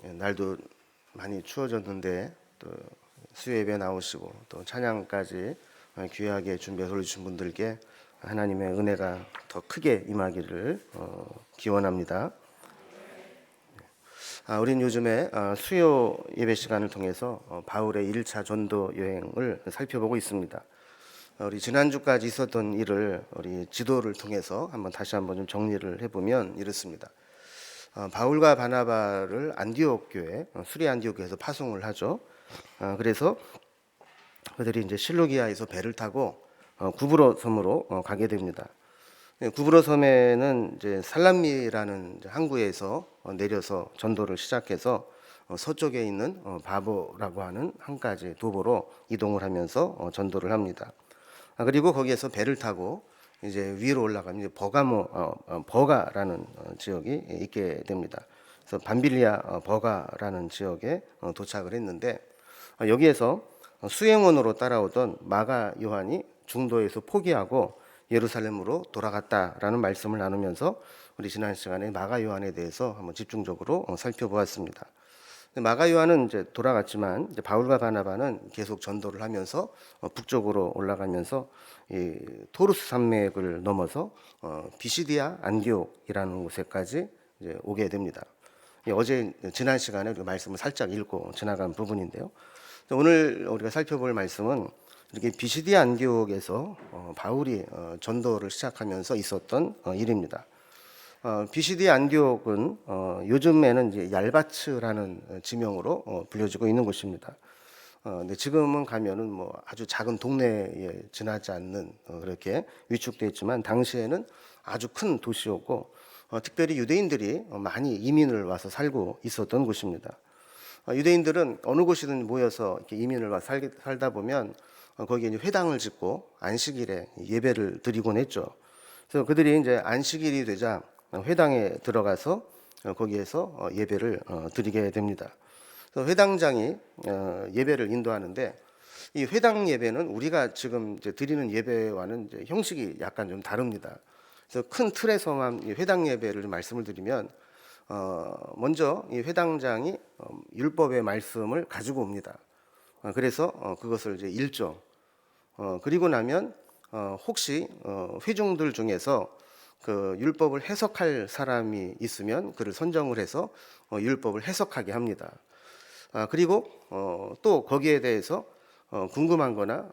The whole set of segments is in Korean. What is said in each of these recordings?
날도 많이 추워졌는데 또 수요 예배 나오시고 또 찬양까지 귀하게 준비해 올려주신 분들께 하나님의 은혜가 더 크게 임하기를 기원합니다. 우린 요즘에 수요 예배 시간을 통해서 바울의 1차 전도 여행을 살펴보고 있습니다. 우리 지난주까지 있었던 일을 우리 지도를 통해서 다시 한번 좀 정리를 해보면 이렇습니다. 바울과 바나바를 안디옥 교회, 수리 안디옥 교회에서 파송을 하죠. 그래서 그들이 이제 실루기아에서 배를 타고 구브로 섬으로 가게 됩니다. 구브로 섬에는 이제 살람미라는 이제 항구에서 내려서 전도를 시작해서 서쪽에 있는 바보라고 하는 항까지 도보로 이동을 하면서 전도를 합니다. 그리고 거기에서 배를 타고 이제 위로 올라가면 이제 버가라는 지역이 있게 됩니다. 그래서 밤빌리아 버가라는 지역에 도착을 했는데 여기에서 수행원으로 따라오던 마가 요한이 중도에서 포기하고 예루살렘으로 돌아갔다라는 말씀을 나누면서 우리 지난 시간에 마가 요한에 대해서 한번 집중적으로 살펴보았습니다. 마가 요한은 이제 돌아갔지만 이제 바울과 바나바는 계속 전도를 하면서 북쪽으로 올라가면서 이 토르스 산맥을 넘어서 비시디아 안디옥이라는 곳에까지 이제 오게 됩니다. 어제 지난 시간에 우리가 말씀을 살짝 읽고 지나간 부분인데요. 오늘 우리가 살펴볼 말씀은 이렇게 비시디아 안디옥에서 바울이 전도를 시작하면서 있었던 일입니다. 비시디아 안디옥은 요즘에는 이제 얄바츠라는 지명으로 불려지고 있는 곳입니다. 근데 지금은 가면은 뭐 아주 작은 동네에 지나지 않는 그렇게 위축되어 있지만 당시에는 아주 큰 도시였고 특별히 유대인들이 많이 이민을 와서 살고 있었던 곳입니다. 유대인들은 어느 곳이든 모여서 이렇게 이민을 와서 살다 보면 거기에 이제 회당을 짓고 안식일에 예배를 드리곤 했죠. 그래서 그들이 이제 안식일이 되자 회당에 들어가서 거기에서 예배를 드리게 됩니다. 그래서 회당장이 예배를 인도하는데 이 회당 예배는 우리가 지금 이제 드리는 예배와는 이제 형식이 약간 좀 다릅니다. 그래서 큰 틀에서만 이 회당 예배를 말씀을 드리면 먼저 이 회당장이 율법의 말씀을 가지고 옵니다. 그래서 그것을 이제 읽죠. 그리고 나면 혹시 회중들 중에서 그 율법을 해석할 사람이 있으면 그를 선정을 해서 율법을 해석하게 합니다. 그리고 또 거기에 대해서 궁금한 거나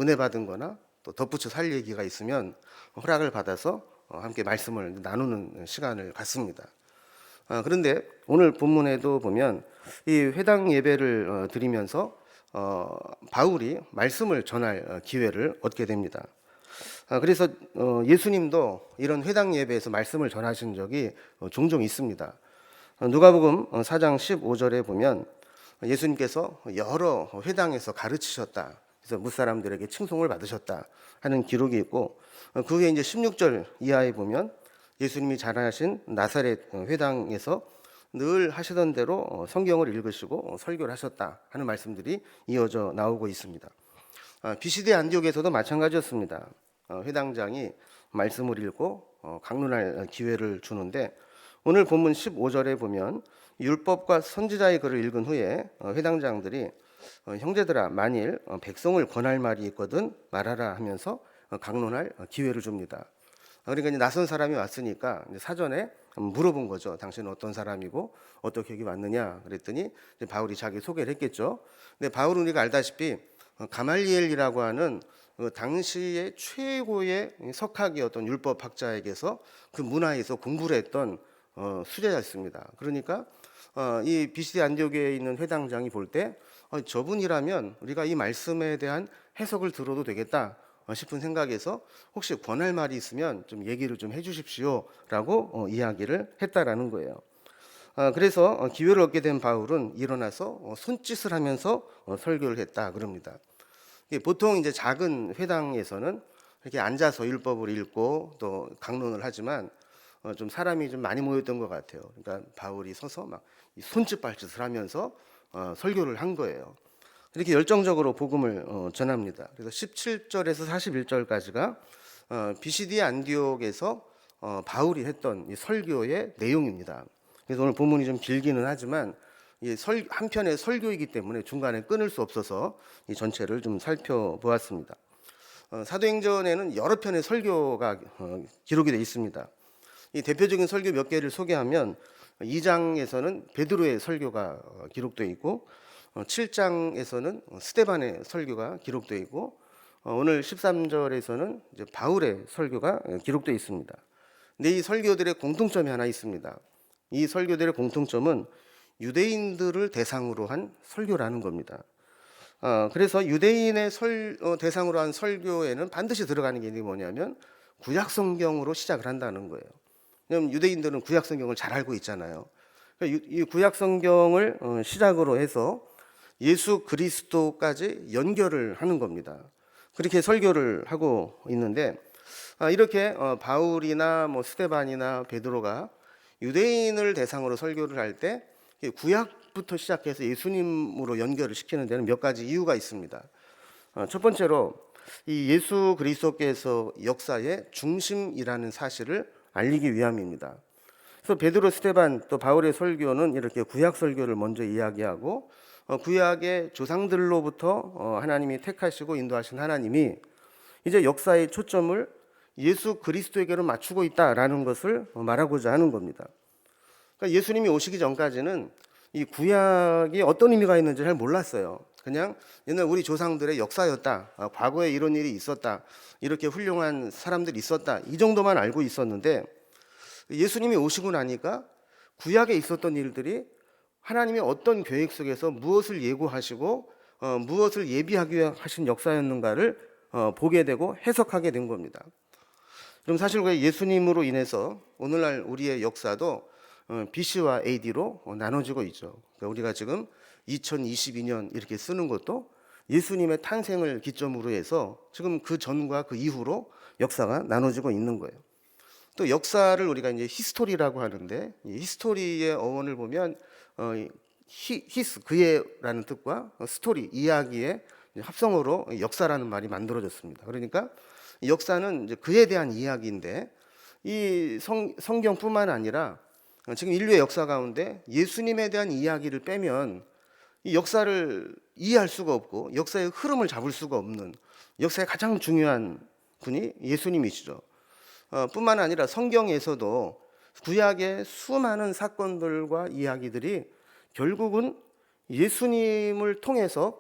은혜 받은 거나 또 덧붙여 살 얘기가 있으면 허락을 받아서 함께 말씀을 나누는 시간을 갖습니다. 그런데 오늘 본문에도 보면 이 회당 예배를 드리면서 바울이 말씀을 전할 기회를 얻게 됩니다. 그래서 예수님도 이런 회당 예배에서 말씀을 전하신 적이 종종 있습니다. 누가복음 4장 15절에 보면 예수님께서 여러 회당에서 가르치셨다. 그래서 무사람들에게 칭송을 받으셨다 하는 기록이 있고 그 후에 이제 16절 이하에 보면 예수님이 자라신 나사렛 회당에서 늘 하시던 대로 성경을 읽으시고 설교를 하셨다 하는 말씀들이 이어져 나오고 있습니다. 비시디아 안디옥에서도 마찬가지였습니다. 회당장이 말씀을 읽고 강론할 기회를 주는데 오늘 본문 15절에 보면 율법과 선지자의 글을 읽은 후에 회당장들이 형제들아 만일 백성을 권할 말이 있거든 말하라 하면서 강론할 기회를 줍니다. 그러니까 이제 낯선 사람이 왔으니까 사전에 물어본 거죠. 당신은 어떤 사람이고 어떻게 여기 왔느냐 그랬더니 이제 바울이 자기 소개를 했겠죠. 근데 바울은 우리가 알다시피 가말리엘이라고 하는 당시의 최고의 석학이었던 율법학자에게서 그 문화에서 공부를 했던 수제자였습니다. 그러니까 이 비시디 안디옥에 있는 회당장이 볼 때 저분이라면 우리가 이 말씀에 대한 해석을 들어도 되겠다 싶은 생각에서 혹시 권할 말이 있으면 좀 얘기를 좀 해주십시오라고 이야기를 했다라는 거예요. 그래서 기회를 얻게 된 바울은 일어나서 손짓을 하면서 설교를 했다 그럽니다. 보통 이제 작은 회당에서는 이렇게 앉아서 율법을 읽고 또 강론을 하지만 좀 사람이 좀 많이 모였던 것 같아요. 그러니까 바울이 서서 막 손짓 발짓을 하면서 설교를 한 거예요. 이렇게 열정적으로 복음을 전합니다. 그래서 17절에서 41절까지가 비시디아 안디옥에서 바울이 했던 이 설교의 내용입니다. 그래서 오늘 본문이 좀 길기는 하지만 한편의 설교이기 때문에 중간에 끊을 수 없어서 이 전체를 좀 살펴보았습니다. 사도행전에는 여러 편의 설교가 기록이 되어 있습니다. 이 대표적인 설교 몇 개를 소개하면 2장에서는 베드로의 설교가 기록되어 있고 7장에서는 스데반의 설교가 기록되어 있고 오늘 13절에서는 이제 바울의 설교가 기록되어 있습니다. 근데 이 설교들의 공통점이 하나 있습니다. 이 설교들의 공통점은 유대인들을 대상으로 한 설교라는 겁니다. 그래서 유대인의 대상으로 한 설교에는 반드시 들어가는 게 뭐냐면 구약 성경으로 시작을 한다는 거예요. 왜냐하면 유대인들은 구약 성경을 잘 알고 있잖아요. 그러니까 이 구약 성경을 시작으로 해서 예수 그리스도까지 연결을 하는 겁니다. 그렇게 설교를 하고 있는데 이렇게 바울이나 뭐 스데반이나 베드로가 유대인을 대상으로 설교를 할 때 구약부터 시작해서 예수님으로 연결을 시키는 데는 몇 가지 이유가 있습니다. 첫 번째로 이 예수 그리스도께서 역사의 중심이라는 사실을 알리기 위함입니다. 그래서 베드로, 스데반 또 바울의 설교는 이렇게 구약 설교를 먼저 이야기하고 구약의 조상들로부터 하나님이 택하시고 인도하신 하나님이 이제 역사의 초점을 예수 그리스도에게로 맞추고 있다라는 것을 말하고자 하는 겁니다. 그러니까 예수님이 오시기 전까지는 이 구약이 어떤 의미가 있는지 잘 몰랐어요. 그냥 옛날 우리 조상들의 역사였다, 과거에 이런 일이 있었다, 이렇게 훌륭한 사람들이 있었다, 이 정도만 알고 있었는데 예수님이 오시고 나니까 구약에 있었던 일들이 하나님이 어떤 계획 속에서 무엇을 예고하시고 무엇을 예비하기 위해 하신 역사였는가를 보게 되고 해석하게 된 겁니다. 그럼 사실 예수님으로 인해서 오늘날 우리의 역사도 BC와 AD로 나눠지고 있죠. 그러니까 우리가 지금 2022년 이렇게 쓰는 것도 예수님의 탄생을 기점으로 해서 지금 그 전과 그 이후로 역사가 나눠지고 있는 거예요. 또 역사를 우리가 이제 히스토리라고 하는데 이 히스토리의 어원을 보면 히스 그의라는 뜻과 스토리 이야기의 합성어로 역사라는 말이 만들어졌습니다. 그러니까 역사는 이제 그에 대한 이야기인데 이 성경뿐만 아니라 지금 인류의 역사 가운데 예수님에 대한 이야기를 빼면 이 역사를 이해할 수가 없고 역사의 흐름을 잡을 수가 없는 역사의 가장 중요한 분이 예수님이시죠. 뿐만 아니라 성경에서도 구약의 수많은 사건들과 이야기들이 결국은 예수님을 통해서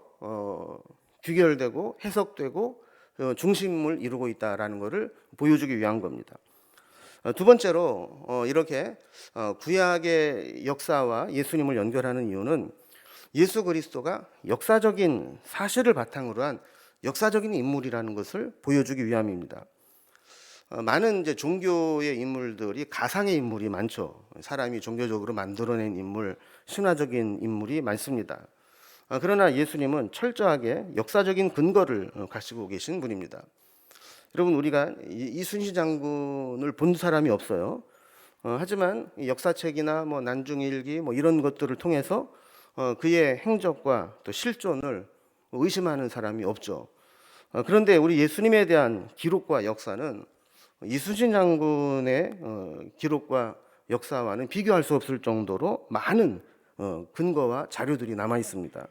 규결되고 해석되고 중심을 이루고 있다라는 것을 보여주기 위한 겁니다. 두 번째로 이렇게 구약의 역사와 예수님을 연결하는 이유는 예수 그리스도가 역사적인 사실을 바탕으로 한 역사적인 인물이라는 것을 보여주기 위함입니다. 많은 이제 종교의 인물들이 가상의 인물이 많죠. 사람이 종교적으로 만들어낸 인물, 신화적인 인물이 많습니다. 그러나 예수님은 철저하게 역사적인 근거를 가지고 계신 분입니다. 여러분, 우리가 이순신 장군을 본 사람이 없어요. 하지만 역사책이나 뭐 난중일기 뭐 이런 것들을 통해서 그의 행적과 또 실존을 의심하는 사람이 없죠. 그런데 우리 예수님에 대한 기록과 역사는 이순신 장군의 기록과 역사와는 비교할 수 없을 정도로 많은 근거와 자료들이 남아 있습니다.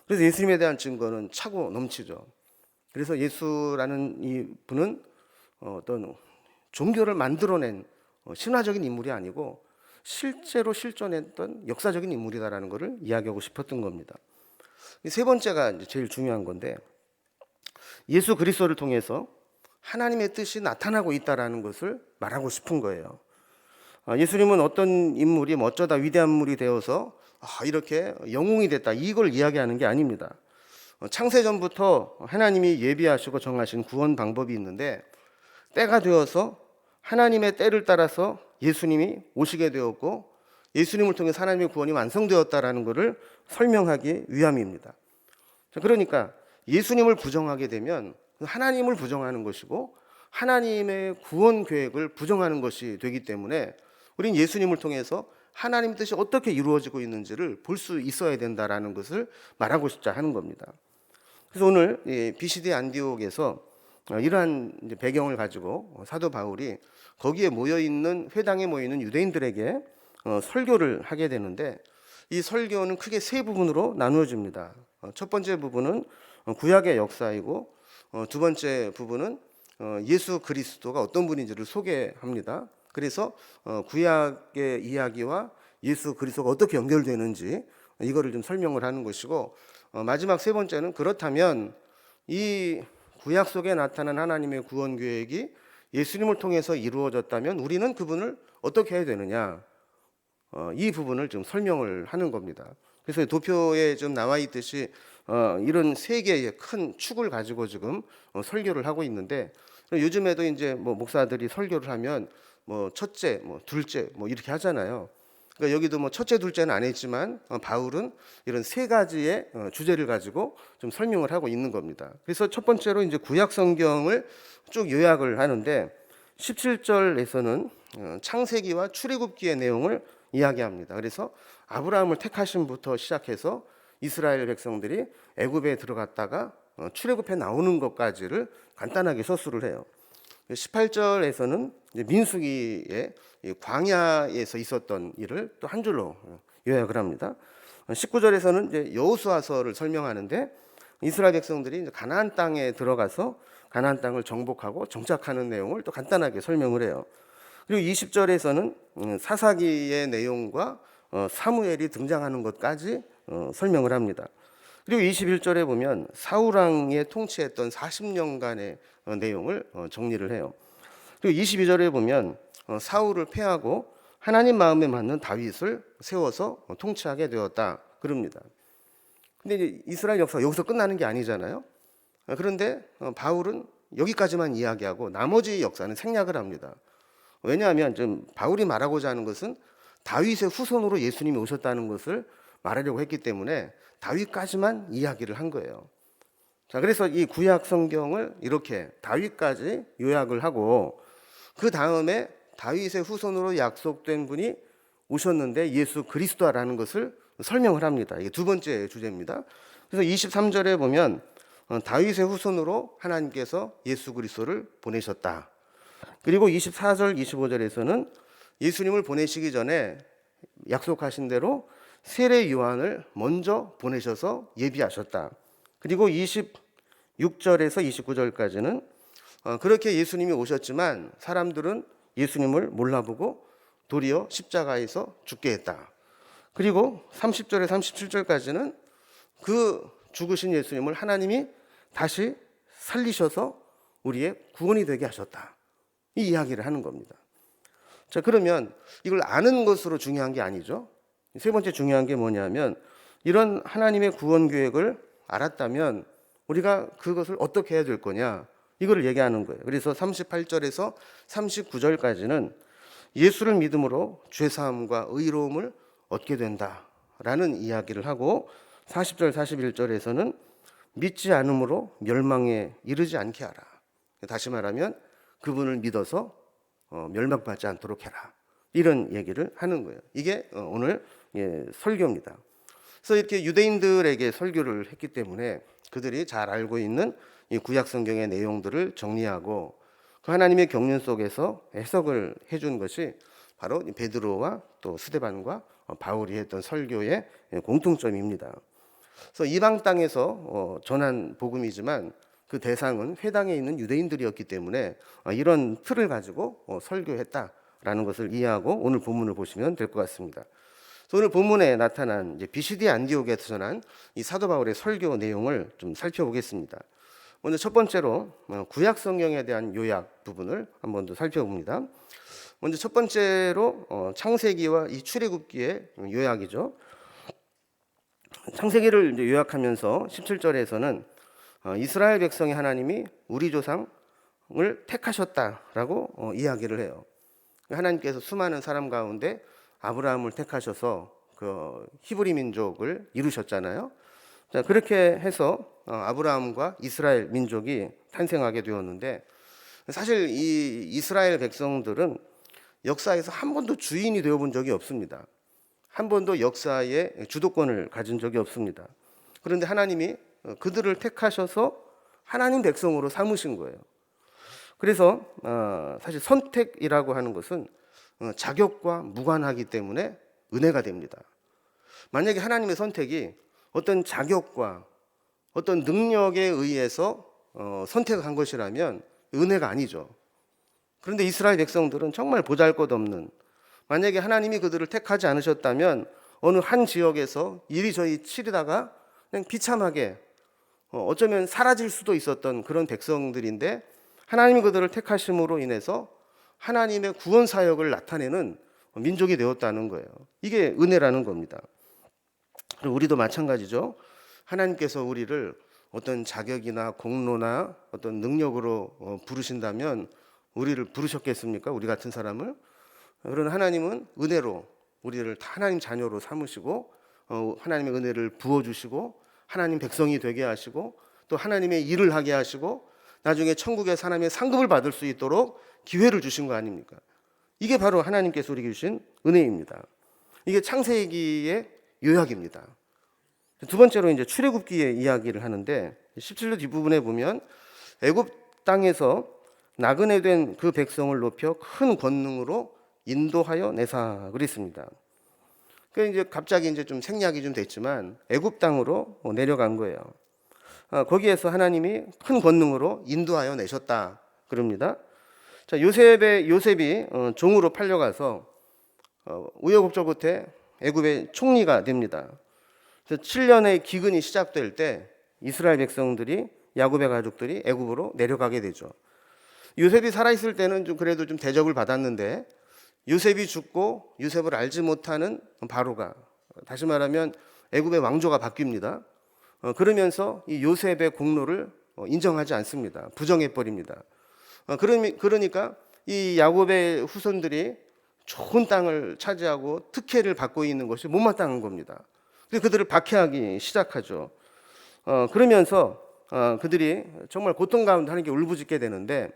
그래서 예수님에 대한 증거는 차고 넘치죠. 그래서 예수라는 이 분은 어떤 종교를 만들어낸 신화적인 인물이 아니고 실제로 실존했던 역사적인 인물이다라는 것을 이야기하고 싶었던 겁니다. 세 번째가 이제 제일 중요한 건데 예수 그리스도를 통해서 하나님의 뜻이 나타나고 있다라는 것을 말하고 싶은 거예요. 예수님은 어떤 인물이 어쩌다 위대한 인물이 되어서 이렇게 영웅이 됐다 이걸 이야기하는 게 아닙니다. 창세전부터 하나님이 예비하시고 정하신 구원 방법이 있는데 때가 되어서 하나님의 때를 따라서 예수님이 오시게 되었고 예수님을 통해 하나님의 구원이 완성되었다라는 것을 설명하기 위함입니다. 그러니까 예수님을 부정하게 되면 하나님을 부정하는 것이고 하나님의 구원 계획을 부정하는 것이 되기 때문에 우리는 예수님을 통해서 하나님 뜻이 어떻게 이루어지고 있는지를 볼 수 있어야 된다라는 것을 말하고 싶자 하는 겁니다. 그래서 오늘 BCD 안디옥에서 이러한 배경을 가지고 사도 바울이 거기에 모여 있는 회당에 모여 있는 유대인들에게 설교를 하게 되는데 이 설교는 크게 세 부분으로 나누어집니다. 첫 번째 부분은 구약의 역사이고, 두 번째 부분은 예수 그리스도가 어떤 분인지를 소개합니다. 그래서 구약의 이야기와 예수 그리스도가 어떻게 연결되는지 이거를 좀 설명을 하는 것이고, 마지막 세 번째는 그렇다면 이 구약 속에 나타난 하나님의 구원 계획이 예수님을 통해서 이루어졌다면 우리는 그분을 어떻게 해야 되느냐, 이 부분을 좀 설명을 하는 겁니다. 그래서 도표에 좀 나와 있듯이 이런 세 개의 큰 축을 가지고 지금 설교를 하고 있는데, 요즘에도 이제 뭐 목사들이 설교를 하면 뭐 첫째, 뭐 둘째, 뭐 이렇게 하잖아요. 그러니까 여기도 뭐 첫째, 둘째는 안 했지만 바울은 이런 세 가지의 주제를 가지고 좀 설명을 하고 있는 겁니다. 그래서 첫 번째로 이제 구약 성경을 쭉 요약을 하는데 17절에서는 창세기와 출애굽기의 내용을 이야기합니다. 그래서 아브라함을 택하심부터 시작해서 이스라엘 백성들이 애굽에 들어갔다가 출애굽해 나오는 것까지를 간단하게 서술을 해요. 18절에서는 민수기의 광야에서 있었던 일을 또 한 줄로 요약을 합니다. 19절에서는 이제 여호수아서를 설명하는데 이스라엘 백성들이 이제 가나안 땅에 들어가서 가나안 땅을 정복하고 정착하는 내용을 또 간단하게 설명을 해요. 그리고 20절에서는 사사기의 내용과 사무엘이 등장하는 것까지 설명을 합니다. 그리고 21절에 보면 사울왕이 통치했던 40년간의 내용을 정리를 해요. 그리고 22절에 보면 사울을 패하고 하나님 마음에 맞는 다윗을 세워서 통치하게 되었다 그럽니다. 근데 이제 이스라엘 역사가 여기서 끝나는 게 아니잖아요. 그런데 바울은 여기까지만 이야기하고 나머지 역사는 생략을 합니다. 왜냐하면 좀 바울이 말하고자 하는 것은 다윗의 후손으로 예수님이 오셨다는 것을 말하려고 했기 때문에 다윗까지만 이야기를 한 거예요. 자, 그래서 이 구약 성경을 이렇게 다윗까지 요약을 하고 그 다음에 다윗의 후손으로 약속된 분이 오셨는데 예수 그리스도라는 것을 설명을 합니다. 이게 두 번째 주제입니다. 그래서 23절에 보면 다윗의 후손으로 하나님께서 예수 그리스도를 보내셨다. 그리고 24절, 25절에서는 예수님을 보내시기 전에 약속하신 대로 세례 요한을 먼저 보내셔서 예비하셨다. 그리고 26절에서 29절까지는 그렇게 예수님이 오셨지만 사람들은 예수님을 몰라보고 도리어 십자가에서 죽게 했다. 그리고 30절에 37절까지는 그 죽으신 예수님을 하나님이 다시 살리셔서 우리의 구원이 되게 하셨다. 이 이야기를 하는 겁니다. 자, 그러면 이걸 아는 것으로 중요한 게 아니죠. 세 번째 중요한 게 뭐냐면 이런 하나님의 구원 계획을 알았다면 우리가 그것을 어떻게 해야 될 거냐, 이거를 얘기하는 거예요. 그래서 38절에서 39절까지는 예수를 믿음으로 죄사함과 의로움을 얻게 된다라는 이야기를 하고 40절, 41절에서는 믿지 않음으로 멸망에 이르지 않게 하라. 다시 말하면 그분을 믿어서 멸망받지 않도록 해라. 이런 얘기를 하는 거예요. 이게 오늘 설교입니다. 그래서 이렇게 유대인들에게 설교를 했기 때문에 그들이 잘 알고 있는 이 구약 성경의 내용들을 정리하고 그 하나님의 경륜 속에서 해석을 해준 것이 바로 베드로와 또 스데반과 바울이 했던 설교의 공통점입니다. 그래서 이방 땅에서 전한 복음이지만 그 대상은 회당에 있는 유대인들이었기 때문에 이런 틀을 가지고 설교했다라는 것을 이해하고 오늘 본문을 보시면 될 것 같습니다. 오늘 본문에 나타난 비시디 안디옥에서 전한 이 사도 바울의 설교 내용을 좀 살펴보겠습니다. 먼저 첫 번째로 구약 성경에 대한 요약 부분을 한번 더 살펴봅니다. 먼저 첫 번째로 창세기와 이 출애굽기의 요약이죠. 창세기를 이제 요약하면서 17절에서는 이스라엘 백성의 하나님이 우리 조상을 택하셨다라고 이야기를 해요. 하나님께서 수많은 사람 가운데 아브라함을 택하셔서 그 히브리 민족을 이루셨잖아요. 자, 그렇게 해서 아브라함과 이스라엘 민족이 탄생하게 되었는데 사실 이 이스라엘 백성들은 역사에서 한 번도 주인이 되어본 적이 없습니다. 한 번도 역사의 주도권을 가진 적이 없습니다. 그런데 하나님이 그들을 택하셔서 하나님 백성으로 삼으신 거예요. 그래서 사실 선택이라고 하는 것은 자격과 무관하기 때문에 은혜가 됩니다. 만약에 하나님의 선택이 어떤 자격과 어떤 능력에 의해서 선택한 것이라면 은혜가 아니죠. 그런데 이스라엘 백성들은 정말 보잘것없는, 만약에 하나님이 그들을 택하지 않으셨다면 어느 한 지역에서 이리저리 치르다가 그냥 비참하게 어쩌면 사라질 수도 있었던 그런 백성들인데, 하나님이 그들을 택하심으로 인해서 하나님의 구원 사역을 나타내는 민족이 되었다는 거예요. 이게 은혜라는 겁니다. 그리고 우리도 마찬가지죠. 하나님께서 우리를 어떤 자격이나 공로나 어떤 능력으로 부르신다면 우리를 부르셨겠습니까? 우리 같은 사람을. 그러나 하나님은 은혜로 우리를 다 하나님 자녀로 삼으시고 하나님의 은혜를 부어주시고 하나님 백성이 되게 하시고 또 하나님의 일을 하게 하시고 나중에 천국의 사람의 상급을 받을 수 있도록 기회를 주신 거 아닙니까? 이게 바로 하나님께서 우리에게 주신 은혜입니다. 이게 창세기의 요약입니다. 두 번째로 이제 출애굽기의 이야기를 하는데 17절 뒷부분에 보면 애굽 땅에서 나그네 된 그 백성을 높여 큰 권능으로 인도하여 내사 그랬습니다. 그 이제 갑자기 이제 좀 생략이 좀 됐지만 애굽 땅으로 내려간 거예요. 거기에서 하나님이 큰 권능으로 인도하여 내셨다 그럽니다. 자, 요셉이 종으로 팔려가서 우여곡절 끝에 애굽의 총리가 됩니다. 그래서 7년의 기근이 시작될 때 이스라엘 백성들이, 야곱의 가족들이 애굽으로 내려가게 되죠. 요셉이 살아있을 때는 좀 그래도 좀 대접을 받았는데 요셉이 죽고 요셉을 알지 못하는 바로가, 다시 말하면 애굽의 왕조가 바뀝니다. 그러면서 이 요셉의 공로를 인정하지 않습니다. 부정해 버립니다. 그러니까 이 야곱의 후손들이 좋은 땅을 차지하고 특혜를 받고 있는 것이 못마땅한 겁니다. 그래서 그들을 박해하기 시작하죠. 그러면서 그들이 정말 고통 가운데 하나님께 울부짖게 되는데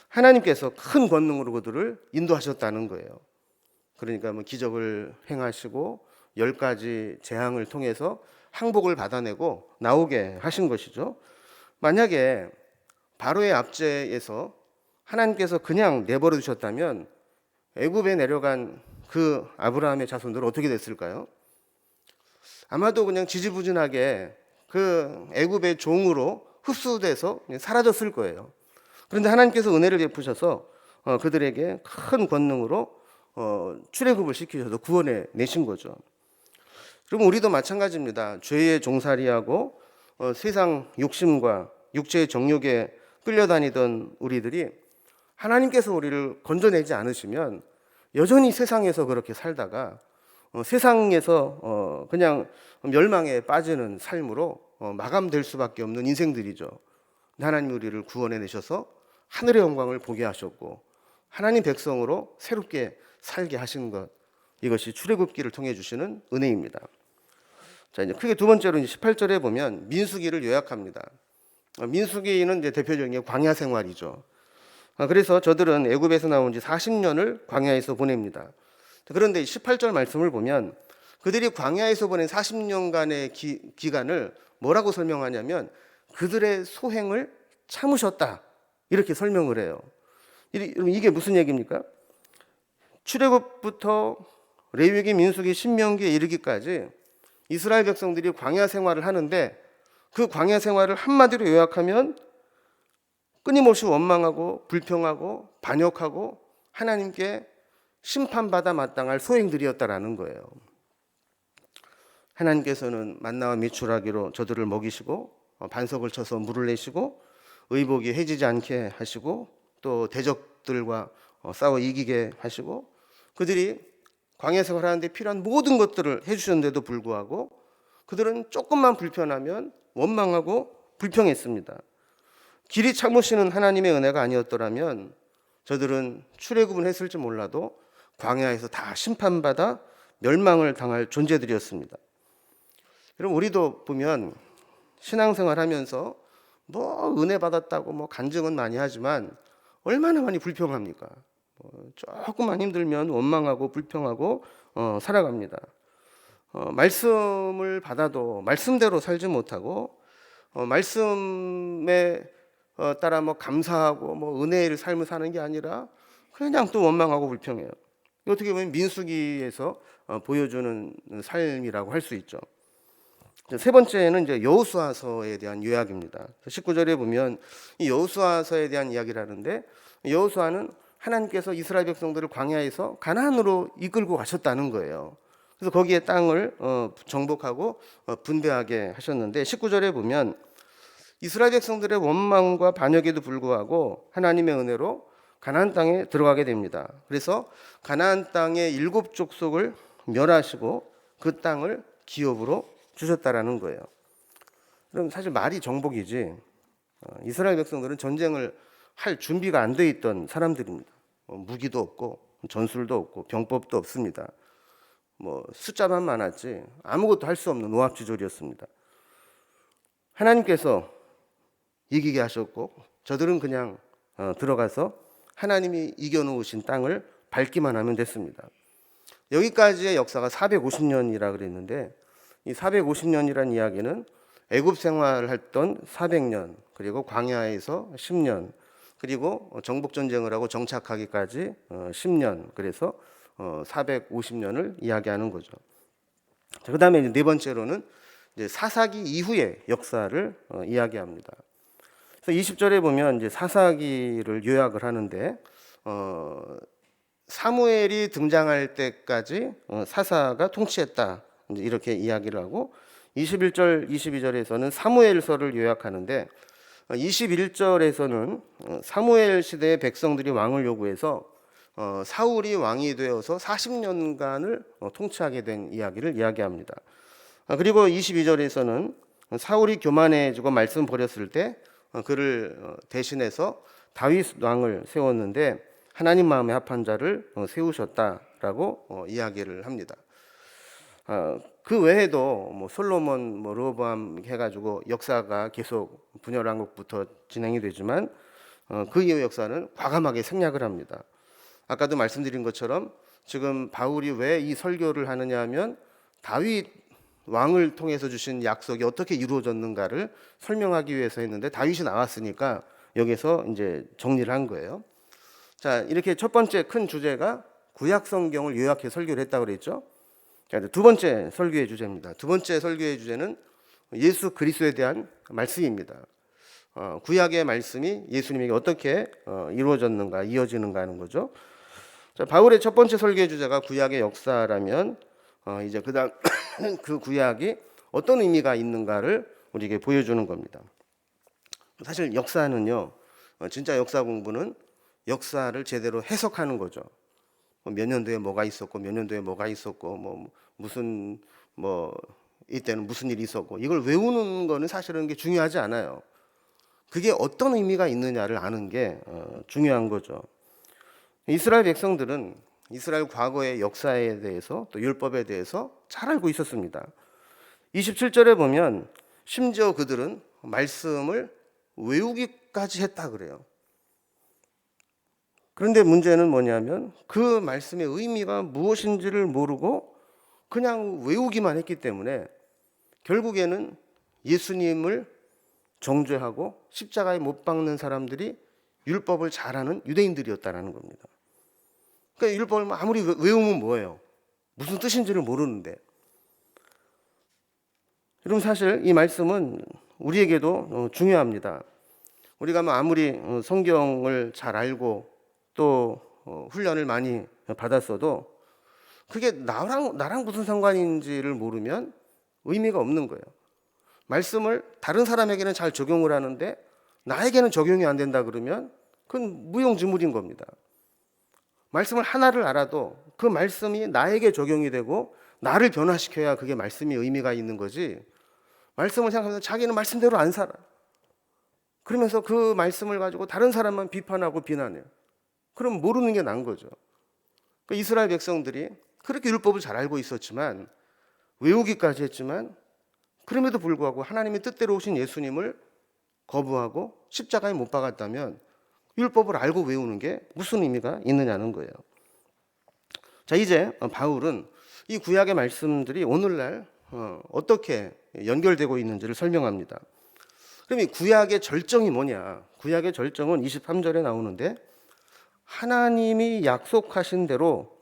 하나님께서 큰 권능으로 그들을 인도하셨다는 거예요. 그러니까 뭐 기적을 행하시고 10가지 재앙을 통해서 항복을 받아내고 나오게 하신 것이죠. 만약에 바로의 압제에서 하나님께서 그냥 내버려 두셨다면 애굽에 내려간 그 아브라함의 자손들은 어떻게 됐을까요? 아마도 그냥 지지부진하게 그 애굽의 종으로 흡수돼서 사라졌을 거예요. 그런데 하나님께서 은혜를 베푸셔서 그들에게 큰 권능으로 출애굽을 시키셔서 구원해 내신 거죠. 그럼 우리도 마찬가지입니다. 죄의 종살이하고 세상 욕심과 육체의 정욕에 끌려다니던 우리들이 하나님께서 우리를 건져내지 않으시면 여전히 세상에서 그렇게 살다가 세상에서 그냥 멸망에 빠지는 삶으로 마감될 수밖에 없는 인생들이죠. 하나님 우리를 구원해 내셔서 하늘의 영광을 보게 하셨고 하나님 백성으로 새롭게 살게 하신 것, 이것이 출애굽기를 통해 주시는 은혜입니다. 자, 이제 크게 두 번째로 18절에 보면 민수기를 요약합니다. 민수기는 이제 대표적인 게 광야 생활이죠. 그래서 저들은 애굽에서 나온 지 40년을 광야에서 보냅니다. 그런데 18절 말씀을 보면 그들이 광야에서 보낸 40년간의 기간을 뭐라고 설명하냐면 그들의 소행을 참으셨다, 이렇게 설명을 해요. 이게 무슨 얘기입니까? 출애굽부터 레위기, 민수기, 신명기에 이르기까지 이스라엘 백성들이 광야 생활을 하는데 그 광야 생활을 한마디로 요약하면 끊임없이 원망하고 불평하고 반역하고 하나님께 심판받아 마땅할 소행들이었다라는 거예요. 하나님께서는 만나와 미추라기로 저들을 먹이시고 반석을 쳐서 물을 내시고 의복이 해지지 않게 하시고 또 대적들과 싸워 이기게 하시고 그들이 광야 생활하는데 필요한 모든 것들을 해주셨는데도 불구하고 그들은 조금만 불편하면 원망하고 불평했습니다. 길이 참으시는 하나님의 은혜가 아니었더라면 저들은 출애굽은 했을지 몰라도 광야에서 다 심판받아 멸망을 당할 존재들이었습니다. 여러분, 우리도 보면 신앙생활하면서 뭐 은혜 받았다고 뭐 간증은 많이 하지만 얼마나 많이 불평합니까? 조금만 힘들면 원망하고 불평하고 살아갑니다. 말씀을 받아도 말씀대로 살지 못하고 말씀에 따라 뭐 감사하고 뭐 은혜의 삶을 사는 게 아니라 그냥 또 원망하고 불평해요. 어떻게 보면 민수기에서 보여주는 삶이라고 할 수 있죠. 세 번째는 이제 여호수아서에 대한 요약입니다. 19절에 보면 이 여호수아서에 대한 이야기를 하는데, 여호수아는 하나님께서 이스라엘 백성들을 광야에서 가나안으로 이끌고 가셨다는 거예요. 그래서 거기에 땅을 정복하고 분배하게 하셨는데, 19절에 보면 이스라엘 백성들의 원망과 반역에도 불구하고 하나님의 은혜로 가나안 땅에 들어가게 됩니다. 그래서 가나안 땅의 7족속을 멸하시고 그 땅을 기업으로 주셨다라는 거예요. 그럼 사실 말이 정복이지, 이스라엘 백성들은 전쟁을 할 준비가 안 돼 있던 사람들입니다. 무기도 없고 전술도 없고 병법도 없습니다. 숫자만 많았지 아무것도 할 수 없는 노합지졸이었습니다. 하나님께서 이기게 하셨고, 저들은 그냥 들어가서 하나님이 이겨놓으신 땅을 밟기만 하면 됐습니다. 여기까지의 역사가 450년이라 그랬는데, 이 450년이란 이야기는 애굽 생활을 했던 400년, 그리고 광야에서 10년, 그리고 정복 전쟁을 하고 정착하기까지 10년, 그래서 450년을 이야기하는 거죠. 그다음에 네 번째로는 이제 사사기 이후의 역사를 이야기합니다. 그래서 20절에 보면 이제 사사기를 요약을 하는데, 사무엘이 등장할 때까지 사사가 통치했다, 이제 이렇게 이야기를 하고, 21절, 22절에서는 사무엘서를 요약하는데, 21절에서는 사무엘 시대의 백성들이 왕을 요구해서 사울이 왕이 되어서 40년간을 통치하게 된 이야기를 이야기합니다. 그리고 22절에서는 사울이 교만해지고 말씀 버렸을 때 그를 대신해서 다윗 왕을 세웠는데 하나님 마음에 합한 자를 세우셨다라고 이야기를 합니다. 그 외에도 솔로몬, 르호보암 해가지고 역사가 계속 분열왕국부터 진행이 되지만 그 이후 역사는 과감하게 생략을 합니다. 아까도 말씀드린 것처럼 지금 바울이 왜 이 설교를 하느냐 하면 다윗 왕을 통해서 주신 약속이 어떻게 이루어졌는가를 설명하기 위해서 했는데, 다윗이 나왔으니까 여기서 이제 정리를 한 거예요. 자, 이렇게 첫 번째 큰 주제가 구약 성경을 요약해 설교를 했다고 그랬죠. 자, 두 번째 설교의 주제입니다. 두 번째 설교의 주제는 예수 그리스도에 대한 말씀입니다. 구약의 말씀이 예수님에게 어떻게 이루어졌는가, 이어지는가 하는 거죠. 자, 바울의 첫 번째 설교의 주제가 구약의 역사라면 이제 그다음 그 구약이 어떤 의미가 있는가를 우리에게 보여주는 겁니다. 사실 역사는요, 진짜 역사 공부는 역사를 제대로 해석하는 거죠. 몇 년도에 뭐가 있었고 몇 년도에 뭐가 있었고 무슨 이때는 무슨 일이 있었고, 이걸 외우는 거는 사실은 게 중요하지 않아요. 그게 어떤 의미가 있느냐를 아는 게 중요한 거죠. 이스라엘 백성들은 이스라엘 과거의 역사에 대해서 또 율법에 대해서 잘 알고 있었습니다. 27절에 보면 심지어 그들은 말씀을 외우기까지 했다 그래요. 그런데 문제는 뭐냐면 그 말씀의 의미가 무엇인지를 모르고 그냥 외우기만 했기 때문에 결국에는 예수님을 정죄하고 십자가에 못 박는 사람들이 율법을 잘하는 유대인들이었다는 겁니다. 그러니까 율법을 아무리 외우면 뭐예요? 무슨 뜻인지를 모르는데. 여러분, 사실 이 말씀은 우리에게도 중요합니다. 우리가 아무리 성경을 잘 알고 또 훈련을 많이 받았어도 그게 나랑 무슨 상관인지를 모르면 의미가 없는 거예요. 말씀을 다른 사람에게는 잘 적용을 하는데 나에게는 적용이 안 된다 그러면 그건 무용지물인 겁니다. 말씀을 하나를 알아도 그 말씀이 나에게 적용이 되고 나를 변화시켜야 그게 말씀이 의미가 있는 거지, 말씀을 생각하면서 자기는 말씀대로 안 살아. 그러면서 그 말씀을 가지고 다른 사람만 비판하고 비난해요. 그럼 모르는 게 난 거죠. 그러니까 이스라엘 백성들이 그렇게 율법을 잘 알고 있었지만, 외우기까지 했지만, 그럼에도 불구하고 하나님의 뜻대로 오신 예수님을 거부하고 십자가에 못 박았다면 율법을 알고 외우는 게 무슨 의미가 있느냐는 거예요. 자, 이제 바울은 이 구약의 말씀들이 오늘날 어떻게 연결되고 있는지를 설명합니다. 그럼 이 구약의 절정이 뭐냐? 구약의 절정은 23절에 나오는데, 하나님이 약속하신 대로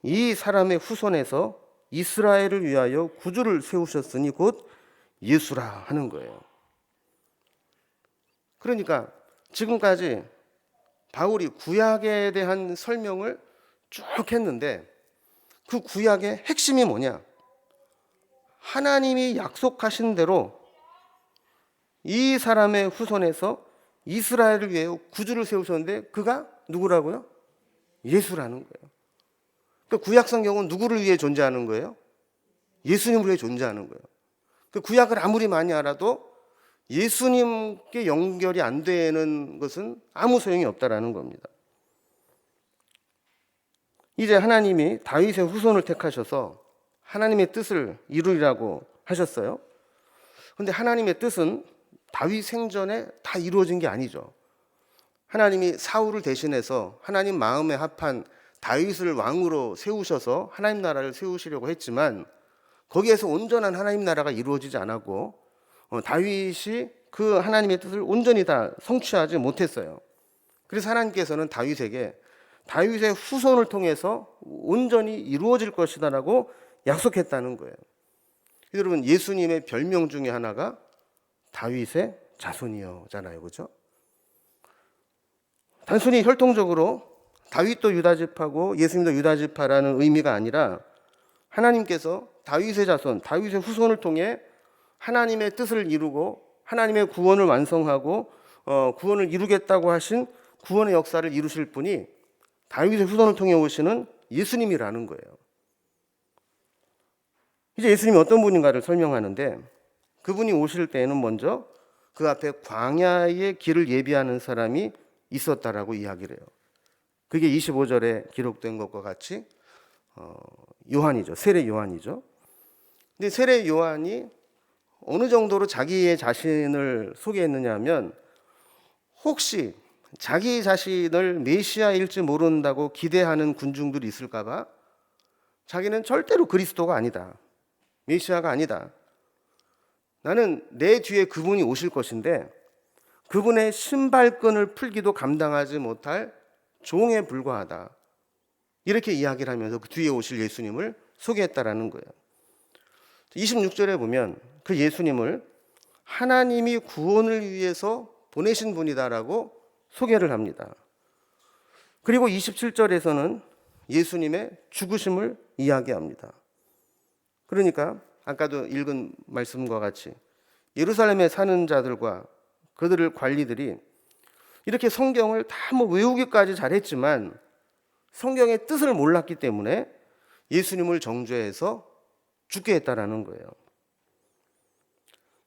이 사람의 후손에서 이스라엘을 위하여 구주를 세우셨으니 곧 예수라 하는 거예요. 그러니까 지금까지 바울이 구약에 대한 설명을 쭉 했는데 그 구약의 핵심이 뭐냐? 하나님이 약속하신 대로 이 사람의 후손에서 이스라엘을 위해 구주를 세우셨는데 그가 누구라고요? 예수라는 거예요. 그 구약 성경은 누구를 위해 존재하는 거예요? 예수님을 위해 존재하는 거예요. 그 구약을 아무리 많이 알아도 예수님께 연결이 안 되는 것은 아무 소용이 없다라는 겁니다. 이제 하나님이 다윗의 후손을 택하셔서 하나님의 뜻을 이루리라고 하셨어요. 그런데 하나님의 뜻은 다윗 생전에 다 이루어진 게 아니죠. 하나님이 사울을 대신해서 하나님 마음에 합한 다윗을 왕으로 세우셔서 하나님 나라를 세우시려고 했지만 거기에서 온전한 하나님 나라가 이루어지지 않았고 다윗이 그 하나님의 뜻을 온전히 다 성취하지 못했어요. 그래서 하나님께서는 다윗에게 다윗의 후손을 통해서 온전히 이루어질 것이다라고 약속했다는 거예요. 여러분, 예수님의 별명 중에 하나가 다윗의 자손이요잖아요, 그렇죠? 단순히 혈통적으로 다윗도 유다지파고 예수님도 유다지파라는 의미가 아니라 하나님께서 다윗의 자손, 다윗의 후손을 통해 하나님의 뜻을 이루고 하나님의 구원을 완성하고 구원을 이루겠다고 하신 구원의 역사를 이루실 분이 다윗의 후손을 통해 오시는 예수님이라는 거예요. 이제 예수님이 어떤 분인가를 설명하는데 그분이 오실 때에는 먼저 그 앞에 광야의 길을 예비하는 사람이 있었다라고 이야기를 해요. 그게 25절에 기록된 것과 같이 요한이죠. 세례 요한이죠. 근데 세례 요한이 어느 정도로 자기의 자신을 소개했느냐 하면 혹시 자기 자신을 메시아일지 모른다고 기대하는 군중들이 있을까 봐 자기는 절대로 그리스도가 아니다. 메시아가 아니다. 나는 내 뒤에 그분이 오실 것인데 그분의 신발끈을 풀기도 감당하지 못할 종에 불과하다. 이렇게 이야기를 하면서 그 뒤에 오실 예수님을 소개했다라는 거예요. 26절에 보면 그 예수님을 하나님이 구원을 위해서 보내신 분이다라고 소개를 합니다. 그리고 27절에서는 예수님의 죽으심을 이야기합니다. 그러니까 아까도 읽은 말씀과 같이 예루살렘에 사는 자들과 그들의 관리들이 이렇게 성경을 다 외우기까지 잘했지만 성경의 뜻을 몰랐기 때문에 예수님을 정죄해서 죽게 했다라는 거예요.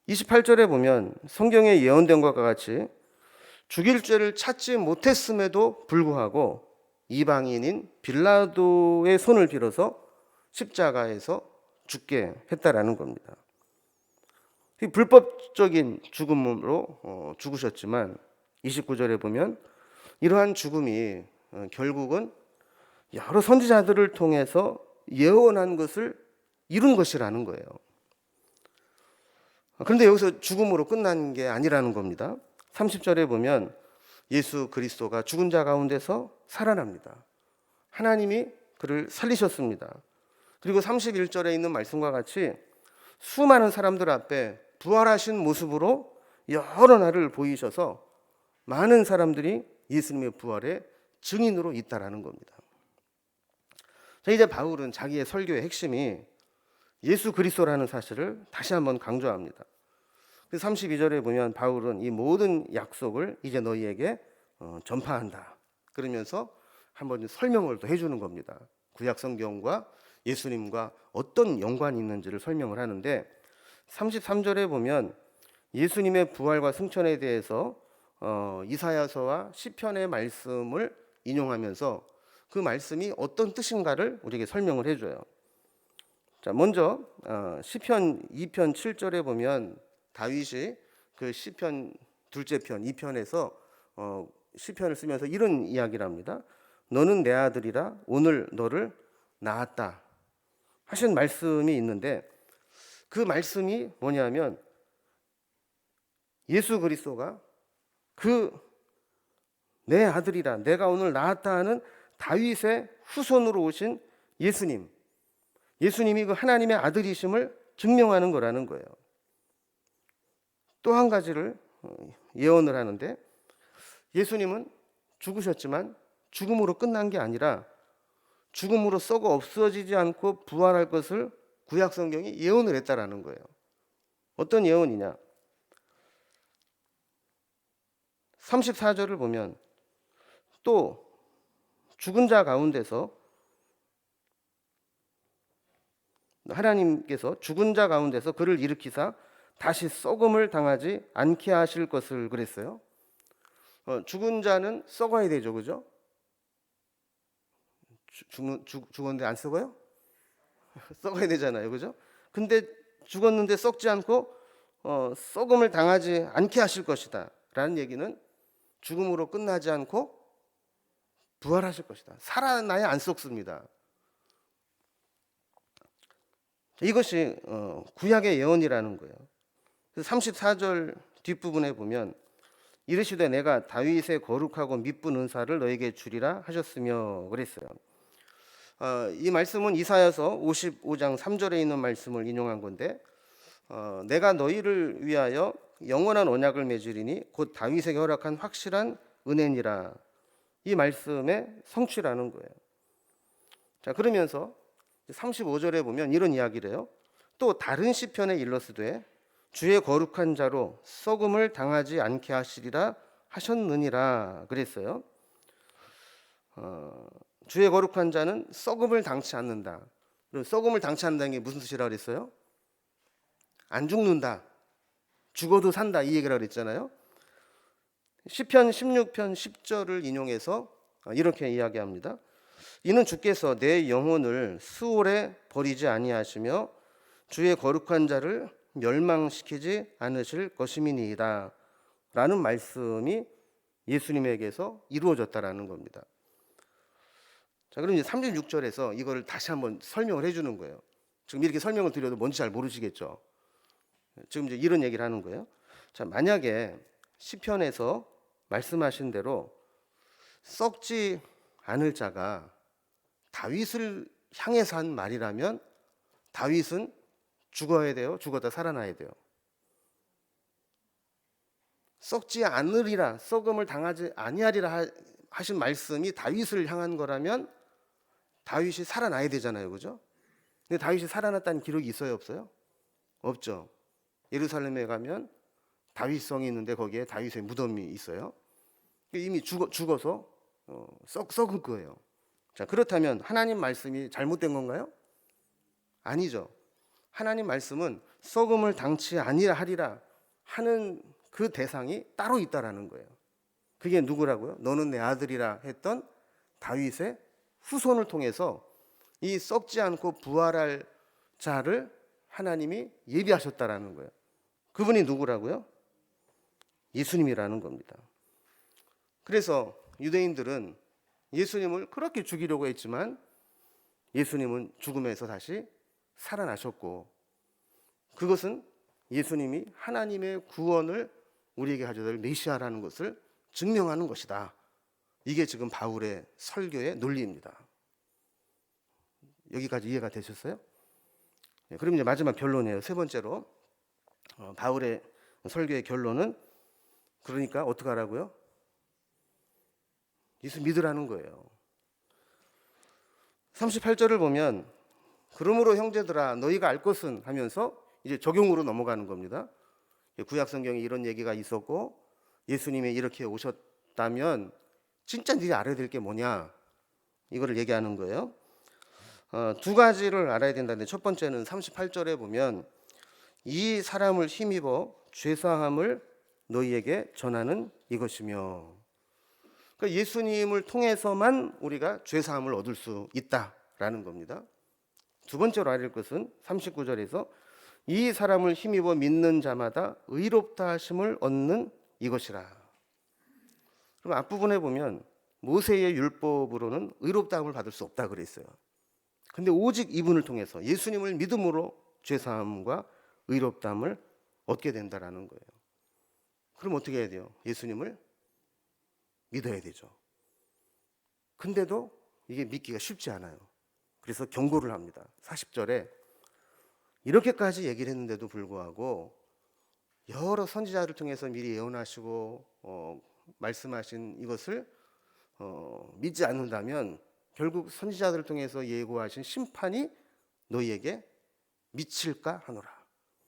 28절에 보면 성경에 예언된 것과 같이 죽일 죄를 찾지 못했음에도 불구하고 이방인인 빌라도의 손을 빌어서 십자가에서 죽게 했다라는 겁니다. 불법적인 죽음으로 죽으셨지만 29절에 보면 이러한 죽음이 결국은 여러 선지자들을 통해서 예언한 것을 이룬 것이라는 거예요. 그런데 여기서 죽음으로 끝난 게 아니라는 겁니다. 30절에 보면 예수 그리스도가 죽은 자 가운데서 살아납니다. 하나님이 그를 살리셨습니다. 그리고 31절에 있는 말씀과 같이 수많은 사람들 앞에 부활하신 모습으로 여러 날을 보이셔서 많은 사람들이 예수님의 부활의 증인으로 있다라는 겁니다. 자, 이제 바울은 자기의 설교의 핵심이 예수 그리스도라는 사실을 다시 한번 강조합니다. 32절에 보면 바울은 이 모든 약속을 이제 너희에게 전파한다. 그러면서 한번 설명을 또 해주는 겁니다. 구약 성경과 예수님과 어떤 연관이 있는지를 설명을 하는데 33절에 보면 예수님의 부활과 승천에 대해서 이사야서와 시편의 말씀을 인용하면서 그 말씀이 어떤 뜻인가를 우리에게 설명을 해줘요. 자, 먼저 시편 2편 7절에 보면 다윗이 그 시편 둘째 편 2편에서 시편을 쓰면서 이런 이야기를 합니다. 너는 내 아들이라 오늘 너를 낳았다 하신 말씀이 있는데 그 말씀이 뭐냐면 예수 그리스도가 그 내 아들이라 내가 오늘 낳았다 하는 다윗의 후손으로 오신 예수님이 그 하나님의 아들이심을 증명하는 거라는 거예요. 또 한 가지를 예언을 하는데, 예수님은 죽으셨지만 죽음으로 끝난 게 아니라 죽음으로 썩어 없어지지 않고 부활할 것을 구약 성경이 예언을 했다라는 거예요. 어떤 예언이냐? 34절을 보면 또 죽은 자 가운데서 하나님께서 죽은 자 가운데서 그를 일으키사 다시 썩음을 당하지 않게 하실 것을 그랬어요. 죽은 자는 썩어야 되죠, 그죠? 죽었는데 안 썩어요? 썩어야 되잖아요, 그죠? 근데 죽었는데 썩지 않고 썩음을 당하지 않게 하실 것이다 라는 얘기는 죽음으로 끝나지 않고 부활하실 것이다. 살아나야 안 썩습니다. 이것이 구약의 예언이라는 거예요. 34절 뒷부분에 보면 이르시되 내가 다윗의 거룩하고 미쁜 은사를 너에게 주리라 하셨으며 그랬어요. 이 말씀은 이사야서 55장 3절에 있는 말씀을 인용한 건데, 내가 너희를 위하여 영원한 언약을 맺으리니 곧 다윗에게 허락한 확실한 은혜니라. 이 말씀의 성취라는 거예요. 자, 그러면서 35절에 보면 이런 이야기를 해요. 또 다른 시편에 일러스되 주의 거룩한 자로 썩음을 당하지 않게 하시리라 하셨느니라 그랬어요. 주의 거룩한 자는 썩음을 당치 않는다. 썩음을 당치 않는다는 게 무슨 뜻이라고 그랬어요? 안 죽는다. 죽어도 산다. 이 얘기라고 그랬잖아요. 시편 16편 10절을 인용해서 이렇게 이야기합니다. 이는 주께서 내 영혼을 수월에 버리지 아니하시며 주의 거룩한 자를 멸망시키지 않으실 것임이니이다 라는 말씀이 예수님에게서 이루어졌다라는 겁니다. 자, 그럼 이제 36절에서 이걸 다시 한번 설명을 해주는 거예요. 지금 이렇게 설명을 드려도 뭔지 잘 모르시겠죠. 지금 이제 이런 얘기를 하는 거예요. 자, 만약에 시편에서 말씀하신 대로 썩지 않을 자가 다윗을 향해서 한 말이라면 다윗은 죽어야 돼요? 죽었다 살아나야 돼요? 썩지 않으리라, 썩음을 당하지 아니하리라 하신 말씀이 다윗을 향한 거라면 다윗이 살아나야 되잖아요, 그죠? 근데 다윗이 살아났다는 기록이 있어요, 없어요? 없죠. 예루살렘에 가면 다윗성이 있는데 거기에 다윗의 무덤이 있어요. 이미 죽어서 썩은 거예요. 자, 그렇다면 하나님 말씀이 잘못된 건가요? 아니죠. 하나님 말씀은 썩음을 당치 아니하리라 하는 그 대상이 따로 있다라는 거예요. 그게 누구라고요? 너는 내 아들이라 했던 다윗의 후손을 통해서 이 썩지 않고 부활할 자를 하나님이 예비하셨다라는 거예요. 그분이 누구라고요? 예수님이라는 겁니다. 그래서 유대인들은 예수님을 그렇게 죽이려고 했지만 예수님은 죽음에서 다시 살아나셨고, 그것은 예수님이 하나님의 구원을 우리에게 가져다 줄 메시아라는 것을 증명하는 것이다. 이게 지금 바울의 설교의 논리입니다. 여기까지 이해가 되셨어요? 네, 그럼 이제 마지막 결론이에요. 세 번째로 바울의 설교의 결론은 그러니까 어떻게 하라고요? 예수 믿으라는 거예요. 38절을 보면 그러므로 형제들아 너희가 알 것은 하면서 이제 적용으로 넘어가는 겁니다. 구약 성경에 이런 얘기가 있었고 예수님이 이렇게 오셨다면 진짜 네가 알아야 될 게 뭐냐, 이거를 얘기하는 거예요. 두 가지를 알아야 된다는데, 첫 번째는 38절에 보면 이 사람을 힘입어 죄사함을 너희에게 전하는 이것이며, 그러니까 예수님을 통해서만 우리가 죄사함을 얻을 수 있다라는 겁니다. 두 번째로 알아야 될 것은 39절에서 이 사람을 힘입어 믿는 자마다 의롭다 하심을 얻는 이것이라. 그럼 앞부분에 보면 모세의 율법으로는 의롭다함을 받을 수 없다 그랬어요. 근데 오직 이분을 통해서 예수님을 믿음으로 죄사함과 의롭다함을 얻게 된다라는 거예요. 그럼 어떻게 해야 돼요? 예수님을 믿어야 되죠. 근데도 이게 믿기가 쉽지 않아요. 그래서 경고를 합니다. 40절에 이렇게까지 얘기를 했는데도 불구하고 여러 선지자를 통해서 미리 예언하시고 말씀하신 이것을 믿지 않는다면 결국 선지자들을 통해서 예고하신 심판이 너희에게 미칠까 하노라.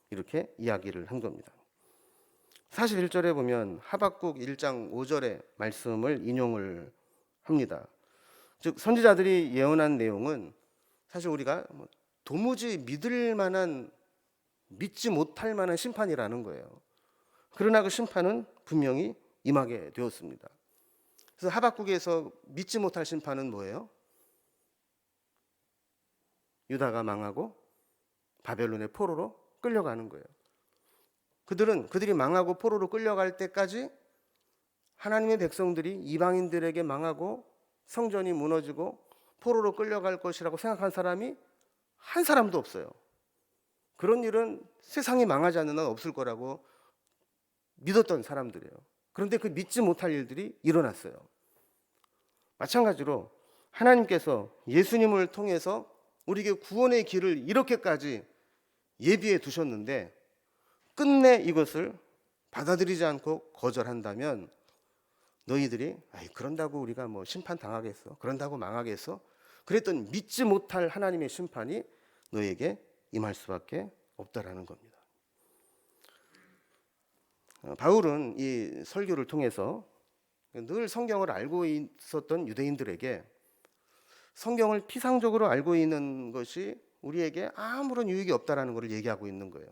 이렇게 이야기를 한 겁니다. 41절에 보면 하박국 1장 5절의 말씀을 인용을 합니다. 즉 선지자들이 예언한 내용은 사실 우리가 도무지 믿을 만한, 믿지 못할 만한 심판이라는 거예요. 그러나 그 심판은 분명히 임하게 되었습니다. 그래서 하박국에서 믿지 못할 심판은 뭐예요? 유다가 망하고 바벨론의 포로로 끌려가는 거예요. 그들이 망하고 포로로 끌려갈 때까지 하나님의 백성들이 이방인들에게 망하고 성전이 무너지고 포로로 끌려갈 것이라고 생각한 사람이 한 사람도 없어요. 그런 일은 세상이 망하지 않는 한 없을 거라고 믿었던 사람들이에요. 그런데 그 믿지 못할 일들이 일어났어요. 마찬가지로 하나님께서 예수님을 통해서 우리에게 구원의 길을 이렇게까지 예비해 두셨는데 끝내 이것을 받아들이지 않고 거절한다면 너희들이 그런다고 우리가 심판 당하겠어? 그런다고 망하겠어? 그랬던 믿지 못할 하나님의 심판이 너희에게 임할 수밖에 없다라는 겁니다. 바울은 이 설교를 통해서 늘 성경을 알고 있었던 유대인들에게 성경을 피상적으로 알고 있는 것이 우리에게 아무런 유익이 없다라는 것을 얘기하고 있는 거예요.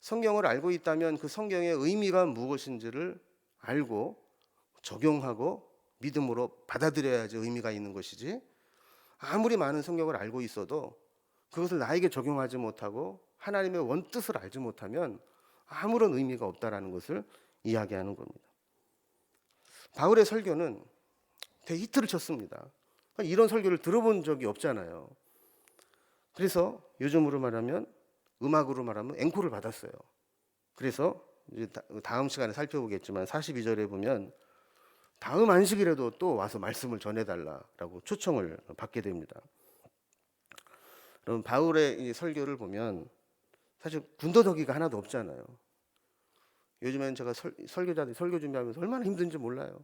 성경을 알고 있다면 그 성경의 의미가 무엇인지를 알고 적용하고 믿음으로 받아들여야지 의미가 있는 것이지, 아무리 많은 성경을 알고 있어도 그것을 나에게 적용하지 못하고 하나님의 원뜻을 알지 못하면 아무런 의미가 없다라는 것을 이야기하는 겁니다. 바울의 설교는 대히트를 쳤습니다. 이런 설교를 들어본 적이 없잖아요. 그래서 요즘으로 말하면, 음악으로 말하면 앵콜을 받았어요. 그래서 이제 다음 시간에 살펴보겠지만 42절에 보면 다음 안식일에도 또 와서 말씀을 전해달라라고 초청을 받게 됩니다. 그럼 바울의 이 설교를 보면 사실 군더더기가 하나도 없잖아요. 요즘엔 제가 설교자들 설교 준비하면서 얼마나 힘든지 몰라요.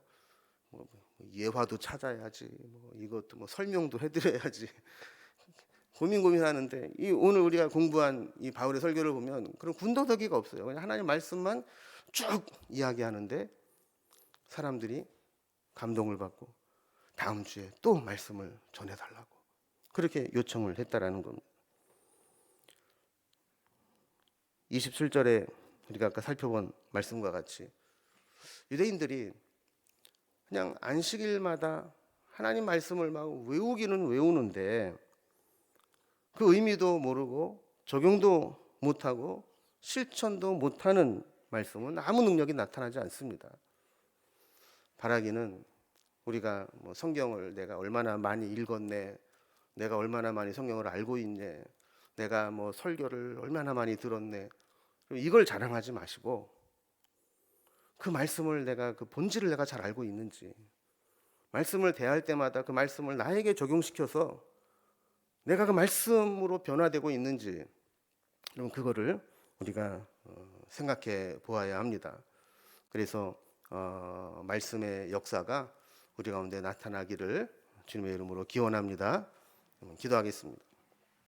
예화도 찾아야지, 이것도 설명도 해드려야지 고민하는데, 오늘 우리가 공부한 이 바울의 설교를 보면 그런 군더더기가 없어요. 그냥 하나님 말씀만 쭉 이야기하는데 사람들이 감동을 받고 다음 주에 또 말씀을 전해달라고 그렇게 요청을 했다라는 겁니다. 27절에 우리가 아까 살펴본 말씀과 같이 유대인들이 그냥 안식일마다 하나님 말씀을 막 외우기는 외우는데 그 의미도 모르고 적용도 못하고 실천도 못하는 말씀은 아무 능력이 나타나지 않습니다. 바라기는 우리가 성경을 내가 얼마나 많이 읽었네, 내가 얼마나 많이 성경을 알고 있네, 내가 설교를 얼마나 많이 들었네, 이걸 자랑하지 마시고 그 말씀을 내가 그 본질을 내가 잘 알고 있는지, 말씀을 대할 때마다 그 말씀을 나에게 적용시켜서 내가 그 말씀으로 변화되고 있는지, 그럼 그거를 우리가 생각해 보아야 합니다. 그래서 말씀의 역사가 우리 가운데 나타나기를 주님의 이름으로 기원합니다. 기도하겠습니다.